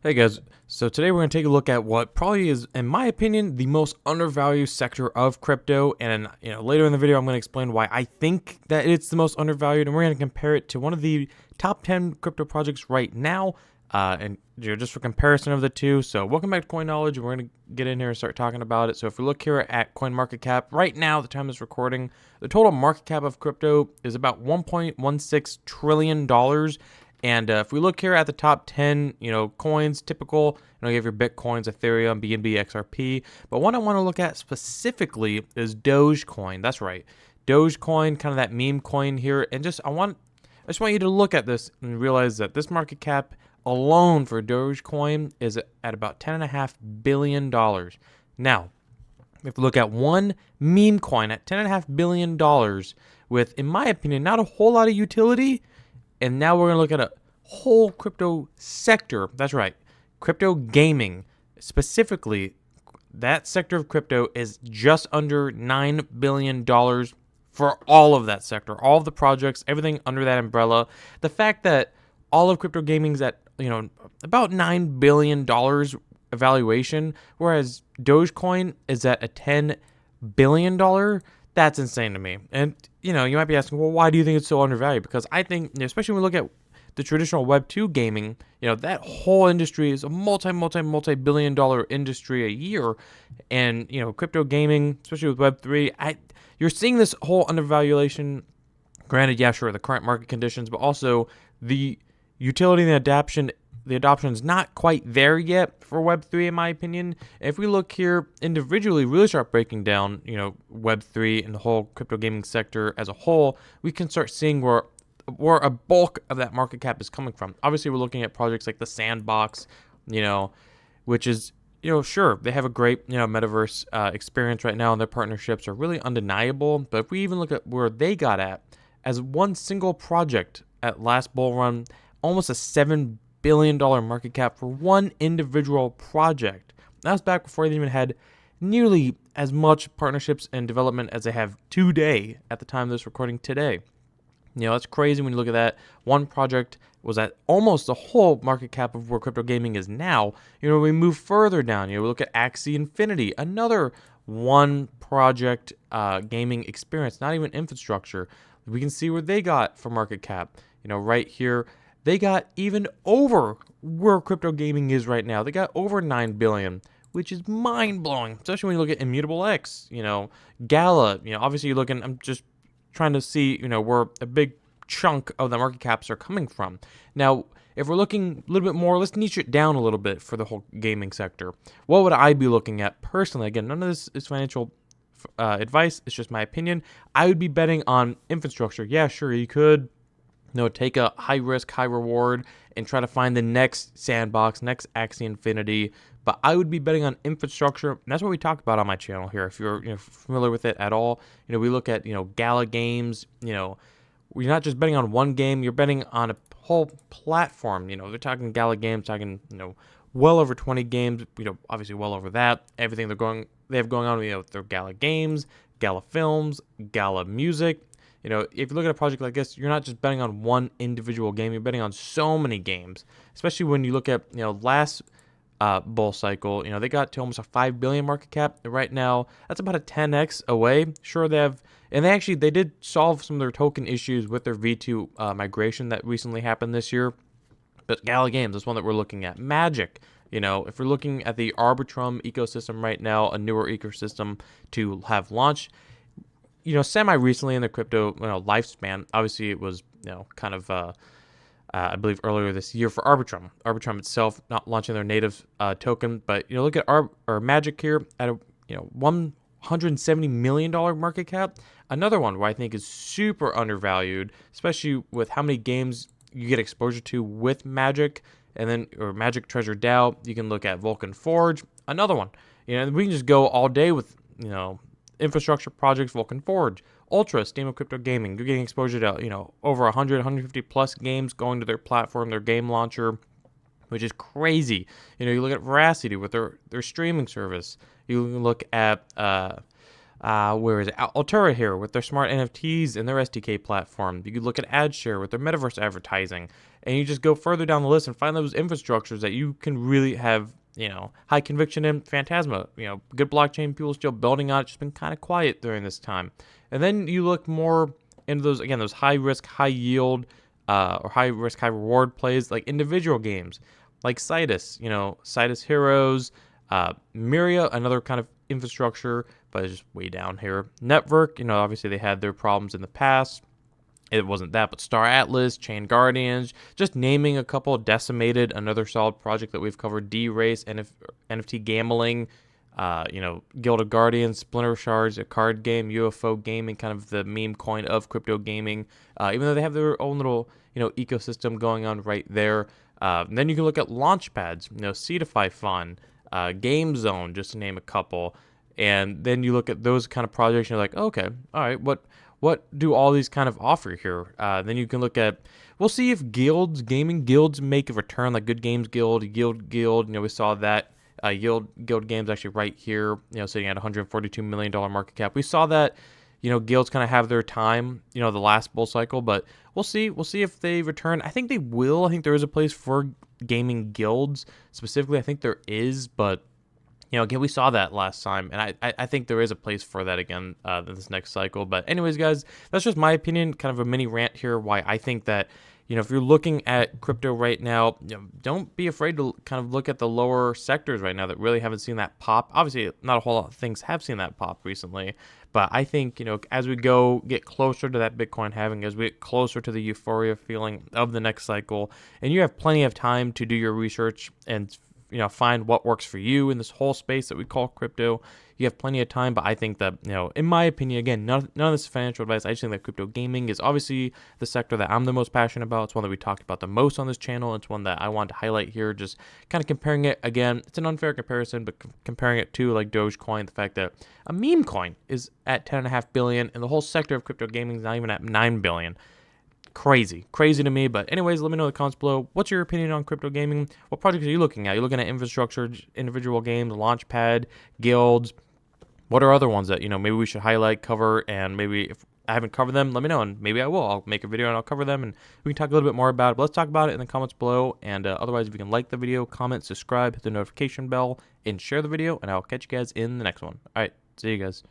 Hey guys, so today we're going to take a look at what probably is, in my opinion, the most undervalued sector of crypto, and later in the video I'm going to explain why I think that it's the most undervalued, and we're going to compare it to one of the top 10 crypto projects right now, and just for comparison of the two. So welcome back to Coin Knowledge, and we're going to get in here and start talking about it. So if we look here at CoinMarketCap, right now, the time of this recording, the total market cap of crypto is about $1.16 trillion. And if we look here at the top 10, coins, typical, you have your Bitcoins, Ethereum, BNB, XRP. But one I want to look at specifically is Dogecoin. That's right, Dogecoin, kind of that meme coin here. And I just want you to look at this and realize that this market cap alone for Dogecoin is at about $10.5 billion. Now, if we look at one meme coin at $10.5 billion with, in my opinion, not a whole lot of utility. And now we're going to look at a whole crypto sector. That's right, crypto gaming. Specifically, that sector of crypto is just under $9 billion for all of that sector, all of the projects, everything under that umbrella. The fact that all of crypto gaming's at, about $9 billion evaluation, whereas Dogecoin is at a $10 billion, that's insane to me. And, you might be asking, well, why do you think it's so undervalued? Because I think, especially when we look at the traditional Web 2 gaming, that whole industry is a multi-billion dollar industry a year. And, crypto gaming, especially with Web 3, you're seeing this whole undervaluation. Granted, yeah, sure, the current market conditions, but also the utility and the adoption is not quite there yet for Web3, in my opinion. If we look here individually, really start breaking down, Web3 and the whole crypto gaming sector as a whole, we can start seeing where a bulk of that market cap is coming from. Obviously, we're looking at projects like the Sandbox, which is, sure, they have a great, metaverse experience right now, and their partnerships are really undeniable. But if we even look at where they got at as one single project at last bull run, almost a $7 billion market cap for one individual project. That was back before they even had nearly as much partnerships and development as they have today at the time of this recording today. That's crazy when you look at that. One project was at almost the whole market cap of where crypto gaming is now. We move further down. We look at Axie Infinity, another one project gaming experience, not even infrastructure. We can see where they got for market cap. Right here, they got even over where crypto gaming is right now. They got over 9 billion, which is mind-blowing, especially when you look at Immutable X, Gala. Obviously you're looking, I'm just trying to see, where a big chunk of the market caps are coming from. Now, if we're looking a little bit more, let's niche it down a little bit for the whole gaming sector. What would I be looking at personally? Again, none of this is financial advice. It's just my opinion. I would be betting on infrastructure. Yeah, sure, you could take a high risk, high reward and try to find the next Sandbox, next Axie Infinity. But I would be betting on infrastructure. And that's what we talk about on my channel here. If you're familiar with it at all, we look at, Gala games, you're not just betting on one game, you're betting on a whole platform. They're talking Gala games, talking, well over 20 games, obviously well over that. Everything they have going on, their Gala games, Gala films, Gala music. If you look at a project like this, you're not just betting on one individual game, you're betting on so many games, especially when you look at, last bull cycle, they got to almost a 5 billion market cap. Right now, that's about a 10x away. Sure, they did solve some of their token issues with their V2 migration that recently happened this year. But Gala Games is one that we're looking at. Magic, if we're looking at the Arbitrum ecosystem right now, a newer ecosystem to have launched, semi-recently in the crypto lifespan. Obviously, it was, kind of, I believe earlier this year for Arbitrum. Arbitrum itself not launching their native token, but, look at Magic here at a, $170 million market cap. Another one where I think is super undervalued, especially with how many games you get exposure to with Magic, and then, or Magic Treasure DAO. You can look at Vulcan Forge, another one. We can just go all day with, infrastructure projects, Vulcan Forge, Ultra, Steam of Crypto Gaming. You're getting exposure to, over 100, 150 plus games going to their platform, their game launcher, which is crazy. You look at Veracity with their streaming service. You look at Where is it? Altura here with their smart NFTs and their SDK platform. You could look at AdShare with their metaverse advertising, and you just go further down the list and find those infrastructures that you can really have, high conviction in. Phantasma, good blockchain, people still building on it, just been kind of quiet during this time. And then you look more into those high risk, high yield, or high risk, high reward plays like individual games, like Citus Heroes, Myria, another kind of infrastructure, but it's just way down here. Network, obviously they had their problems in the past. It wasn't that, but Star Atlas, Chain Guardians, just naming a couple. Decimated, another solid project that we've covered. D-Race, NFT Gambling, Guild of Guardians, Splinter Shards, a card game, UFO Gaming, kind of the meme coin of crypto gaming. Even though they have their own little, ecosystem going on right there. Then you can look at launch pads, Cetify Fun, Game Zone, just to name a couple. And then you look at those kind of projects and you're like, okay, all right, what do all these kind of offer here? Then you can look at, we'll see if gaming guilds make a return, like Good Games Guild, Yield Guild. We saw that Yield Guild Games actually right here, sitting at $142 million market cap. We saw that, guilds kind of have their time, the last bull cycle, but we'll see. We'll see if they return. I think they will. I think there is a place for gaming guilds specifically. I think there is, but again, we saw that last time, and I think there is a place for that again this next cycle. But anyways, guys, that's just my opinion, kind of a mini rant here, why I think that, if you're looking at crypto right now, don't be afraid to kind of look at the lower sectors right now that really haven't seen that pop. Obviously, not a whole lot of things have seen that pop recently, but I think, as we get closer to that Bitcoin halving, as we get closer to the euphoria feeling of the next cycle, and you have plenty of time to do your research and find what works for you in this whole space that we call crypto. You have plenty of time, but I think that, in my opinion, again, none of this is financial advice. I just think that crypto gaming is obviously the sector that I'm the most passionate about. It's one that we talked about the most on this channel. It's one that I want to highlight here, just kind of comparing it. Again, it's an unfair comparison, but comparing it to like Dogecoin, the fact that a meme coin is at $10.5 billion and the whole sector of crypto gaming is not even at $9 billion. Crazy to me. But anyways, let me know in the comments below. What's your opinion on crypto gaming? What projects are you looking at? You're looking at infrastructure, individual games, launchpad, guilds. What are other ones that maybe we should highlight, cover, and maybe if I haven't covered them, let me know, and maybe I will. I'll make a video and I'll cover them, and we can talk a little bit more about it. But let's talk about it in the comments below. And otherwise, if you can like the video, comment, subscribe, hit the notification bell, and share the video, and I'll catch you guys in the next one. All right, see you guys.